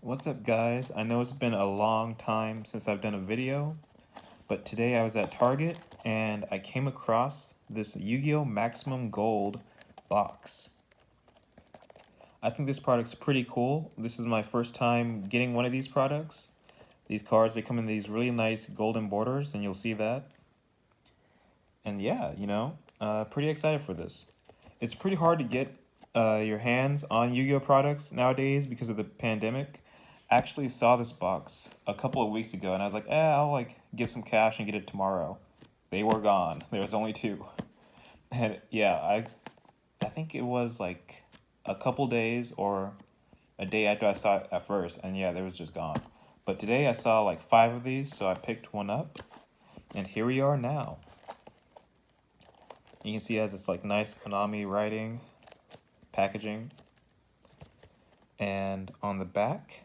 What's up, guys? I know it's been a long time since I've done a video, but today I was at Target and I came across this Yu-Gi-Oh! Maximum Gold box. I think this product's pretty cool. This is my first time getting one of these products. These cards, they come in these really nice golden borders, and you'll see that. And yeah, pretty excited for this. It's pretty hard to get your hands on Yu-Gi-Oh products nowadays because of the pandemic. I actually saw this box a couple of weeks ago, and I was like, I'll get some cash and get it tomorrow. They were gone. There was only two, and yeah, I think it was like a couple days or a day after I saw it at first, and yeah, they was just gone. But today I saw like 5 of these, so I picked one up, and here we are now. You can see it has this like nice Konami writing, packaging, and on the back,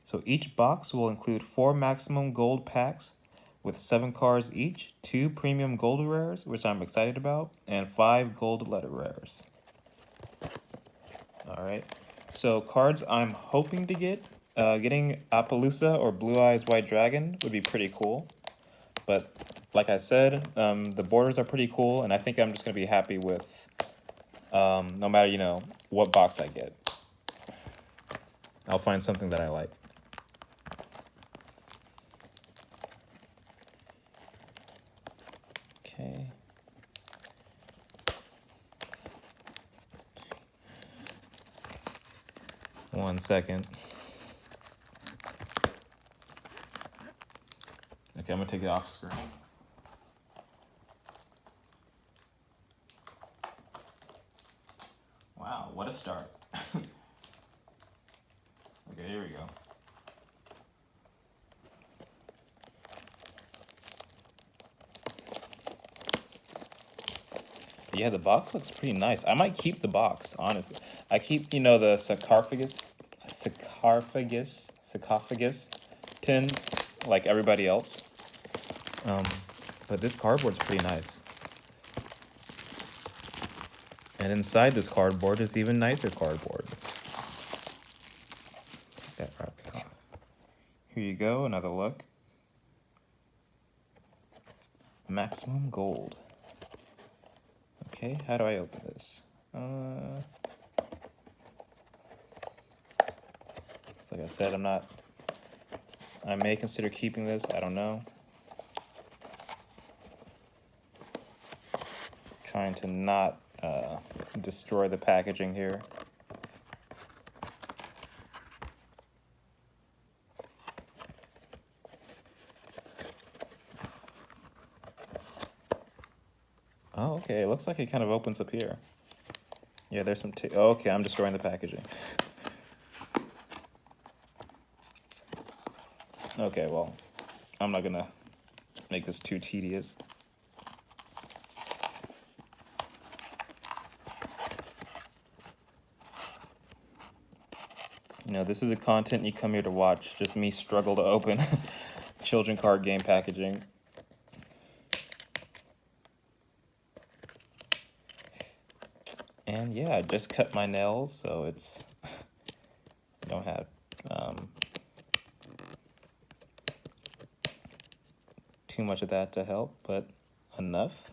so each box will include 4 maximum gold packs with 7 cards each, 2 premium gold rares, which I'm excited about, and 5 gold letter rares. Alright, so cards I'm hoping to get, getting Appaloosa or Blue Eyes White Dragon would be pretty cool. But like I said, the borders are pretty cool, and I think I'm just going to be happy with no matter, what box I get. I'll find something that I like. Okay. One second. Okay, I'm going to take it off screen. Wow, what a start. Okay, here we go. Yeah, the box looks pretty nice. I might keep the box, honestly. I keep, the sarcophagus tins like everybody else. But this cardboard's pretty nice. And inside this cardboard is even nicer cardboard. Take that wrapping off. Here you go, another look. Maximum gold. Okay, how do I open this? Like I said, I may consider keeping this, I don't know. Trying to not destroy the packaging here. Oh, okay, it looks like it kind of opens up here. Yeah, there's some okay, I'm destroying the packaging. Okay, well, I'm not gonna make this too tedious. This is a content you come here to watch, just me struggle to open children card game packaging. And yeah, I just cut my nails, so it's don't have too much of that to help, but enough.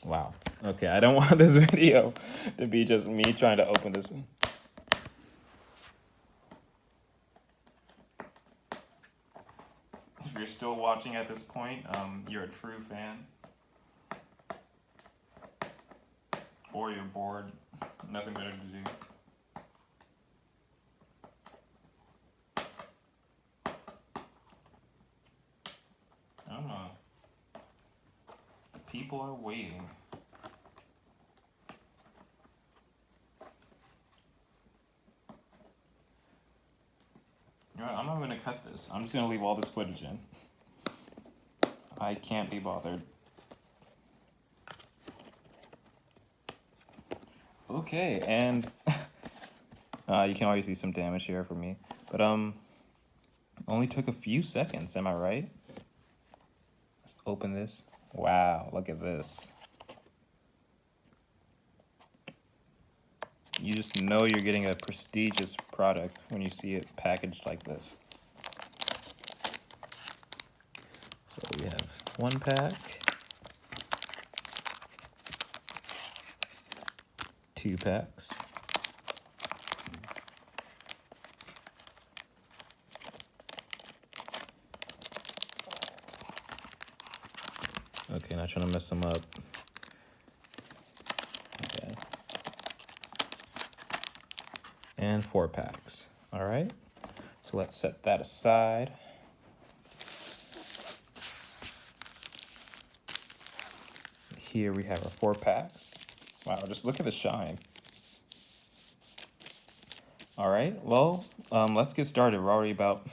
Wow. Okay, I don't want this video to be just me trying to open this. If you're still watching at this point, you're a true fan. Or you're bored, nothing better to do. I don't know. The people are waiting. You know what, I'm not going to cut this. I'm just going to leave all this footage in. I can't be bothered. Okay, and you can already see some damage here for me. But Only took a few seconds, am I right? Let's open this. Wow, look at this. You just know you're getting a prestigious product when you see it packaged like this. So we have one pack, 2 packs, okay, not trying to mess them up. Okay. And 4 packs. All right. So let's set that aside. Here we have our 4 packs. Wow, just look at the shine. All right, well, let's get started. We're already about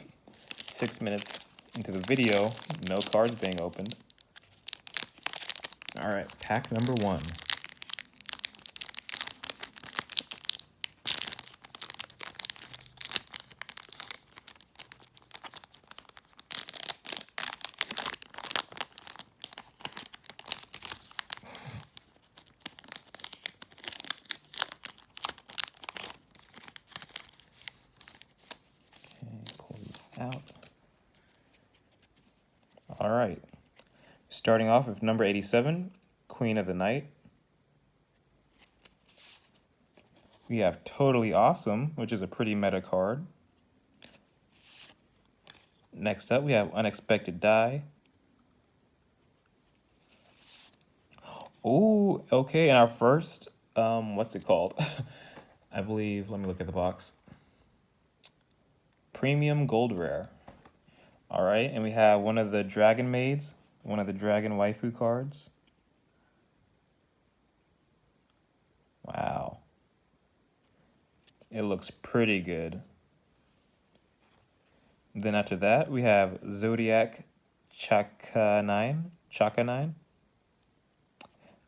6 minutes into the video. No cards being opened. All right, pack number 1. Pull these out. All right. Starting off with number 87, Queen of the Night. We have Totally Awesome, which is a pretty meta card. Next up, we have Unexpected Die. Oh, okay, and our first, what's it called? I believe, let me look at the box. Premium Gold Rare. All right, and we have one of the Dragon Maids, one of the Dragon Waifu cards. Wow. It looks pretty good. Then after that, we have Zodiac Chakanine.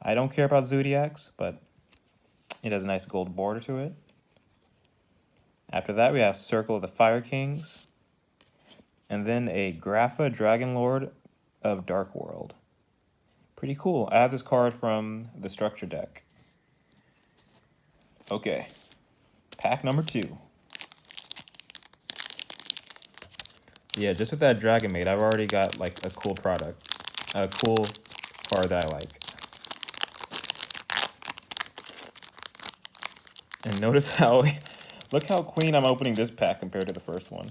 I don't care about Zodiacs, but it has a nice gold border to it. After that, we have Circle of the Fire Kings. And then a Grapha Dragon Lord of Dark World. Pretty cool. I have this card from the structure deck. Okay, pack number 2. Yeah, just with that Dragon Maid, I've already got like a cool product. A cool card that I like. And notice how, look how clean I'm opening this pack compared to the first one.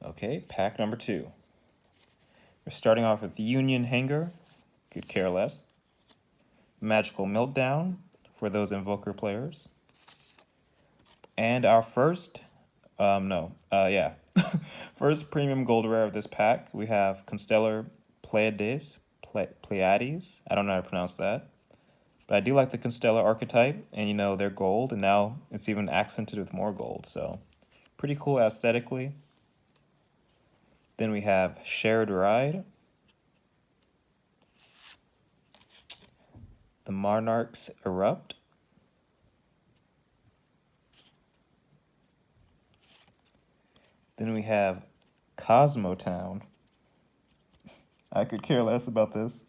Okay, pack number 2. We're starting off with Union Hanger, could care less. Magical Meltdown, for those Invoker players. And our first, first premium gold rare of this pack, we have Constellar Pleiades. I don't know how to pronounce that. But I do like the Constellar archetype, and you know, they're gold, and now it's even accented with more gold, so pretty cool aesthetically. Then we have Shared Ride, the Monarchs Erupt, then we have Cosmotown. I could care less about this.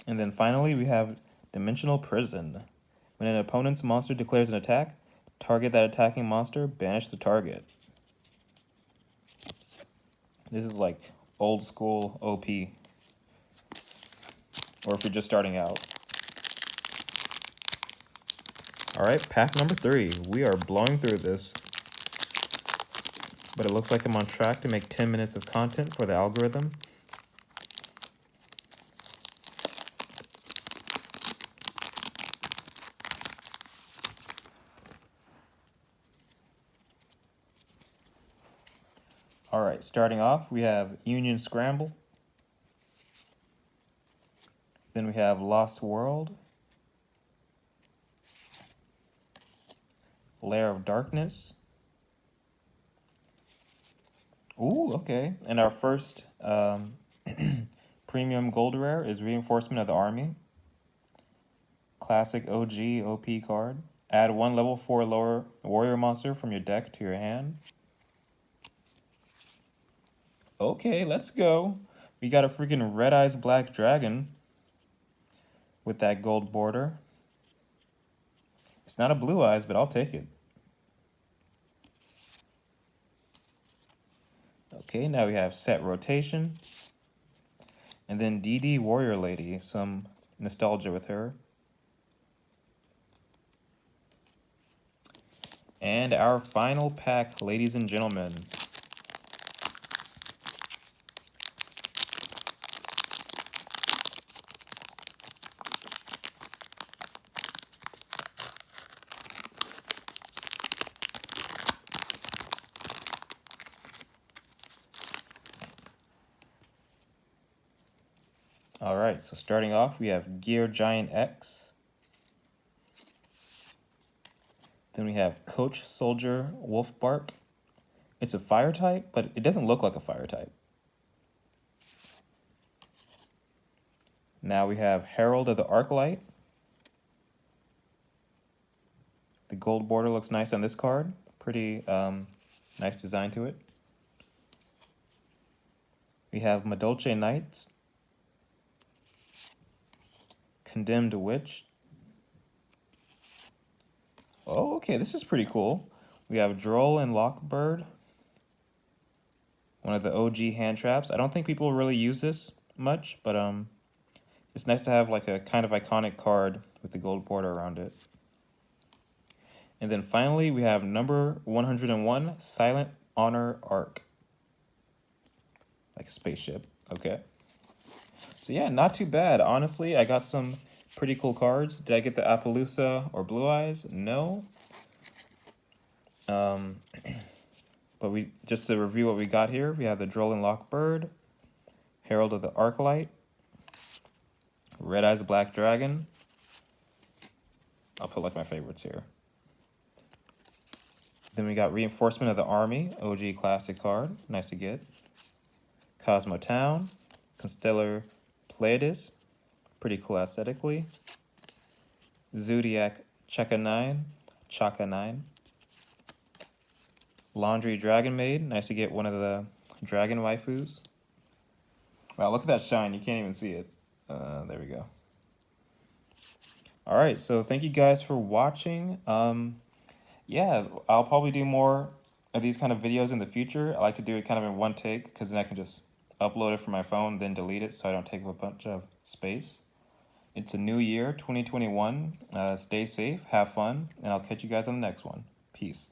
And then finally, we have Dimensional Prison. When an opponent's monster declares an attack, target that attacking monster, banish the target. This is like old school OP. Or if you're just starting out. All right, pack number 3. We are blowing through this. But it looks like I'm on track to make 10 minutes of content for the algorithm. All right, starting off, we have Union Scramble. Then we have Lost World. Lair of Darkness. Ooh, okay. And our first Premium Gold Rare is Reinforcement of the Army. Classic OG OP card. Add 1 level 4 lower warrior monster from your deck to your hand. Okay, let's go. We got a freaking Red Eyes Black Dragon with that gold border. It's not a Blue Eyes, but I'll take it. Okay, now we have Set Rotation. And then DD Warrior Lady, some nostalgia with her. And our final pack, ladies and gentlemen. All right, so starting off, we have Gear Giant X. Then we have Coach Soldier Wolf Bark. It's a fire type, but it doesn't look like a fire type. Now we have Herald of the Arclight. The gold border looks nice on this card. Pretty nice design to it. We have Madolche Knights. Condemned Witch. Oh, okay, this is pretty cool. We have Droll and Lockbird. One of the OG hand traps. I don't think people really use this much, but it's nice to have like a kind of iconic card with the gold border around it. And then finally, we have number 101, Silent Honor Arc. Like a spaceship, okay. So yeah, not too bad. Honestly, I got some pretty cool cards. Did I get the Appaloosa or Blue Eyes? No. But we just to review what we got here, we have the Droll and Lockbird, Herald of the Arclight, Red Eyes Black Dragon. I'll put like my favorites here. Then we got Reinforcement of the Army, OG classic card, nice to get. Cosmo Town, Constellar Pleiades, pretty cool aesthetically. Zodiac Chaka 9. Laundry Dragon Maid, nice to get one of the dragon waifus. Wow, look at that shine, you can't even see it. There we go. Alright, so thank you guys for watching. Yeah, I'll probably do more of these kind of videos in the future. I like to do it kind of in one take, because then I can just upload it from my phone, then delete it so I don't take up a bunch of space. It's a new year, 2021. Stay safe, have fun, and I'll catch you guys on the next one. Peace.